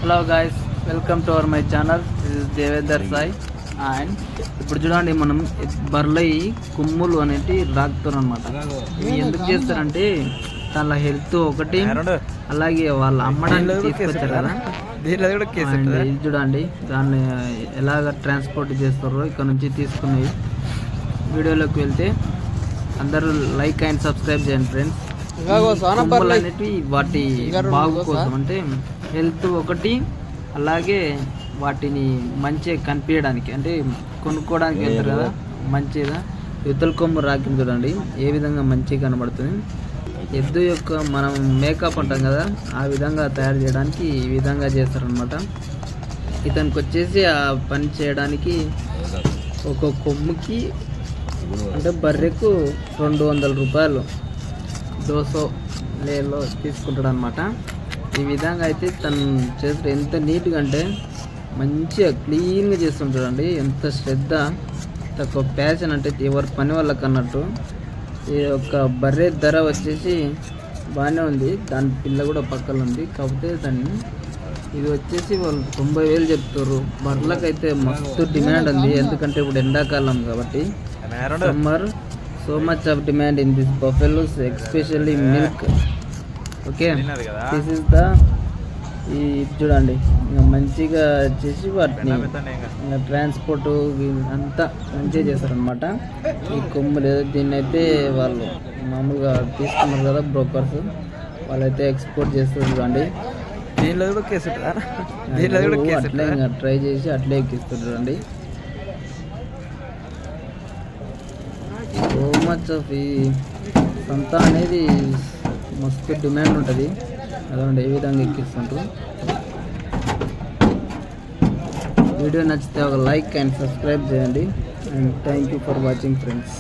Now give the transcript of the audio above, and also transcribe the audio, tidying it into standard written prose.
Hello guys, welcome to our my channel. This is Devender Sai. And ఇప్పుడు చూడండి, మనం బర్లయి కొమ్ములు అనేవి రాకుతారు అనమాట. ఇవి ఎందుకు చేస్తారంటే దానిలో హెల్త్ ఒకటి, అలాగే వాళ్ళు అమ్మడానికి తీసుకొచ్చారు కదా. ఇది చూడండి, దాన్ని ఎలాగ ట్రాన్స్పోర్ట్ చేస్తారో ఇక్కడ నుంచి తీసుకునేవి. వీడియోలోకి వెళ్తే అందరూ లైక్ అండ్ సబ్స్క్రైబ్ చేయండి ఫ్రెండ్స్. అనేటివి వాటి బాగు కోసం, అంటే హెల్త్ ఒకటి, అలాగే వాటిని మంచిగా కనిపించడానికి, అంటే కొనుక్కోవడానికి వెళ్తారు కదా మంచిగా. యుద్ధల కొమ్ము రాకింది చూడండి ఏ విధంగా మంచిగా కనబడుతుంది. ఎద్దు యొక్క మనం మేకప్ అంటాం కదా, ఆ విధంగా తయారు చేయడానికి ఈ విధంగా చేస్తారనమాట. ఇతనికి వచ్చేసి ఆ పని చేయడానికి ఒక కొమ్ముకి అంటే బర్రెకు 200 రూపాయలు దోసో లేలో తీసుకుంటాడు అనమాట. ఈ విధంగా అయితే తను చేస్తే ఎంత నీట్గా అంటే మంచిగా క్లీన్గా చేస్తుంటాడండి. ఎంత శ్రద్ధ, తక్కువ ప్యాషన్, అంటే ఎవరి పని వాళ్ళకి అన్నట్టు. ఈ యొక్క బర్రె ధర వచ్చేసి బాగానే ఉంది, దాని పిల్ల కూడా పక్కన ఉంది. కాకపోతే దాన్ని ఇది వచ్చేసి వాళ్ళు 90,000 చెప్తారు. బర్రెలకైతే మస్తు డిమాండ్ ఉంది, ఎందుకంటే ఇప్పుడు ఎండాకాలం కాబట్టి. Summer so much of demand in this buffaloes, especially milk. Okay, this is the ఈ చూడండి ఇంకా మంచిగా చేసి వాటిని ఇంకా ట్రాన్స్పోర్ట్ అంతా మంచిగా చేస్తారనమాట. ఈ కొమ్ములు దీన్ని అయితే వాళ్ళు మామూలుగా తీసుకున్నారు కదా బ్రోకర్స్, వాళ్ళైతే ఎక్స్పోర్ట్ చేస్తారు చూడండి. దీనిలో కూడా కేసు అట్లే ఇంకా ట్రై చేసి అట్లే ఎక్కిస్తారు చూడండి. సో మచ్ ఆఫ్ ఈ సంత అనేది మస్తు డిమాండ్ ఉంటుంది. అదండి ఏ విధంగా ఎక్కిస్తుంటారు. వీడియో నచ్చితే ఒక లైక్ అండ్ సబ్స్క్రైబ్ చేయండి. And thank you for watching friends.